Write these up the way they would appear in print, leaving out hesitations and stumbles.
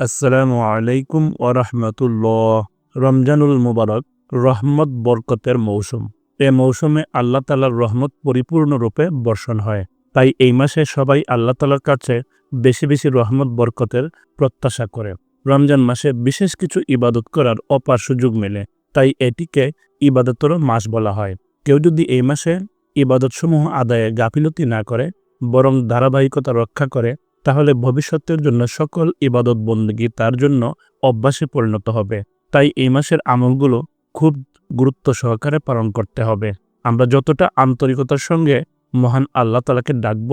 আসসালামু আলাইকুম ওয়া রাহমাতুল্লাহ। রমজানুল মুবারক রহমত বরকতের মৌসুম। এ মৌসুমে আল্লাহ তাআলার রহমত পরিপূর্ণরূপে বর্ষণ হয়। তাই এই মাসে সবাই আল্লাহ তাআলার কাছে বেশি বেশি রহমত বরকতের প্রত্যাশা করে। রমজান মাসে বিশেষ কিছু ইবাদত করার অপার সুযোগ মেলে। তাই এটিকে ইবাদতেরও মাস বলা হয়। কেউ যদি এই মাসে ইবাদতসমূহ আদায়ে গাফিলতি না করে, বরং ধারাবাহিকতা রক্ষা করে, তাহলে ভবিষ্যতের জন্য সকল ইবাদত বন্দেগী তার জন্য অভ্যাসে পরিণত হবে। তাই এই মাসের আমলগুলো খুব গুরুত্ব সহকারে পালন করতে হবে। আমরা যতটা আন্তরিকতার সঙ্গে মহান আল্লাহ তাআলাকে ডাকব,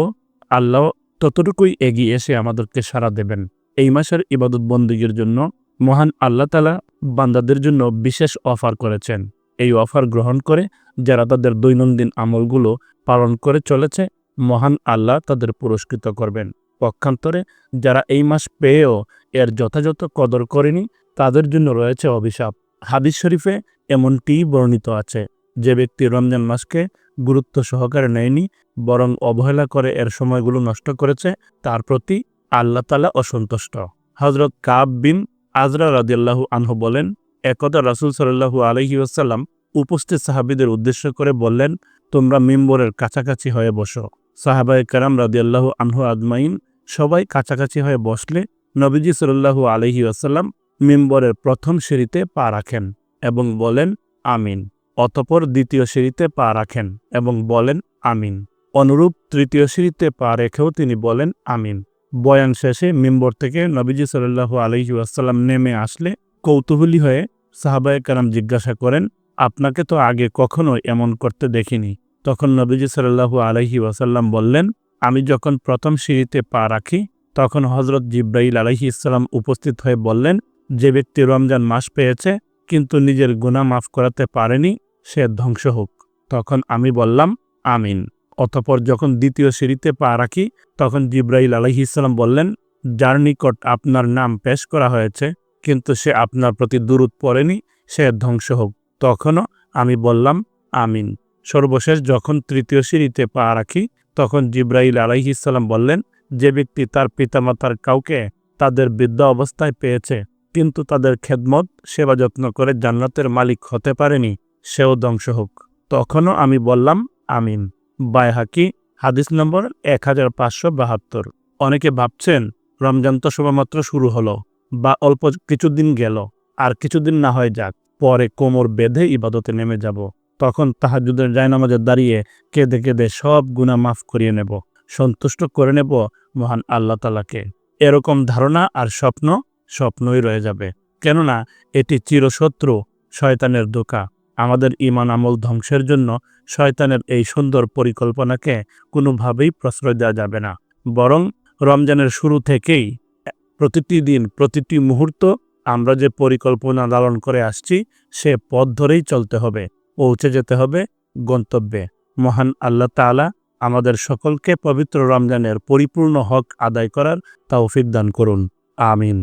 আল্লাহ ততটুকুই এগিয়ে এসে আমাদেরকে সাড়া দেবেন। এই মাসের ইবাদত বন্দেগীর জন্য মহান আল্লাহ তাআলা বান্দাদের জন্য বিশেষ অফার করেছেন। এই অফার গ্রহণ করে যারা তাদের দৈনন্দিন আমলগুলো পালন করে চলেছে, মহান আল্লাহ তাদের পুরস্কৃত করবেন। পক্ষান্তরে যারা এই মাস পেয়েও এর যথাযথ কদর করেনি, তাদের জন্য রয়েছে অভিশাপ। হাদিস শরীফে এমনটিই বর্ণিত আছে, যে ব্যক্তি রমজান মাসকে গুরুত্ব সহকারে নেয়নি, বরং অবহেলা করে এর সময়গুলো নষ্ট করেছে, তার প্রতি আল্লাহ তাআলা অসন্তুষ্ট। হযরত কাব বিন আজরা রাদিয়াল্লাহু আনহু বলেন, একদা রাসূল সাল্লাল্লাহু আলাইহি ওয়াসাল্লাম উপস্থিত সাহাবীদের উদ্দেশ্য করে বললেন, তোমরা মিম্বরের কাছাকাছি হয়ে বসো। সাহাবায়ে কেরাম রাদিয়াল্লাহু আনহু আজমাইন সবাই কাছাকাছি হয়ে বসলে নবীজি সাল্লাল্লাহু আলাইহি ওয়াসাল্লাম মিম্বরের প্রথম সিঁড়িতে পা রাখেন এবং বলেন আমিন। অতঃপর দ্বিতীয় সিঁড়িতে পা রাখেন এবং বলেন আমিন। অনুরূপ তৃতীয় সিঁড়িতে পা রেখেও তিনি বলেন আমিন। বয়ান শেষে মিম্বর থেকে নবীজি সাল্লাল্লাহু আলাইহি ওয়াসাল্লাম নেমে আসলে কৌতূহলী হয়ে সাহাবায়ে কেরাম জিজ্ঞাসা করেন, আপনাকে তো আগে কখনো এমন করতে দেখিনি। তখন নবীজি সাল্লাল্লাহু আলাইহি ওয়াসাল্লাম বললেন, আমি যখন প্রথম সিঁড়িতে পা রাখি, তখন হযরত জিবরাইল আলাইহিস সালাম উপস্থিত হয়ে বললেন, যে ব্যক্তি রমজান মাস পেয়েছে কিন্তু নিজের গুনাহ মাফ করাতে পারেনি, সে ধ্বংস হোক। তখন আমি বললাম আমিন। অতঃপর যখন দ্বিতীয় সিঁড়িতে পা রাখি, তখন জিবরাইল আলাইহিস সালাম বললেন, যার নিকট আপনার নাম পেশ করা হয়েছে কিন্তু সে আপনার প্রতি দুরূদ পড়েনি, সে ধ্বংস হোক। তখনও আমি বললাম আমিন। সর্বশেষ যখন তৃতীয় সিঁড়িতে পা রাখি, তখন জিবরাইল আলাইহিস সালাম বললেন, যে ব্যক্তি তার পিতামাতার কাউকে তাদের বৃদ্ধ অবস্থায় পেয়েছে কিন্তু তাদের খেদমত সেবা যত্ন করে জান্নাতের মালিক হতে পারেনি, সেও ধ্বংস হোক। তখনও আমি বললাম আমিন। বাইহাকি হাদিস নম্বর 1572। অনেকে ভাবছেন রমজান তো সবেমাত্র শুরু হলো, বা অল্প কিছুদিন গেল, আর কিছুদিন না হয় যাক, পরে কোমর বেঁধে ইবাদতে নেমে যাব। তখন তাহাজ্জুদের জায়নামাজে দাঁড়িয়ে কেঁদে কেঁদে সব গুনাহ মাফ করিয়ে নেব, সন্তুষ্ট করে নেব মহান আল্লাহ তাআলাকে। এরকম ধারণা আর স্বপ্ন স্বপ্নই রয়ে যাবে, কেননা এটি চিরশত্রু শয়তানের ধোঁকা। আমাদের ঈমান আমল ধ্বংসের জন্য শয়তানের এই সুন্দর পরিকল্পনাকে কোনোভাবেই প্রশ্রয় দেওয়া যাবে না। বরং রমজানের শুরু থেকেই প্রতিটি দিন, প্রতিটি মুহূর্ত আমরা যে পরিকল্পনা লালন করে আসছি, সে পথ ধরেই চলতে হবে, পৌঁছে যেতে হবে গন্তব্যে। মহান আল্লাহ তাআলা আমাদের সকলকে পবিত্র রমজানের পরিপূর্ণ হক আদায় করার তৌফিক দান করুন। আমিন।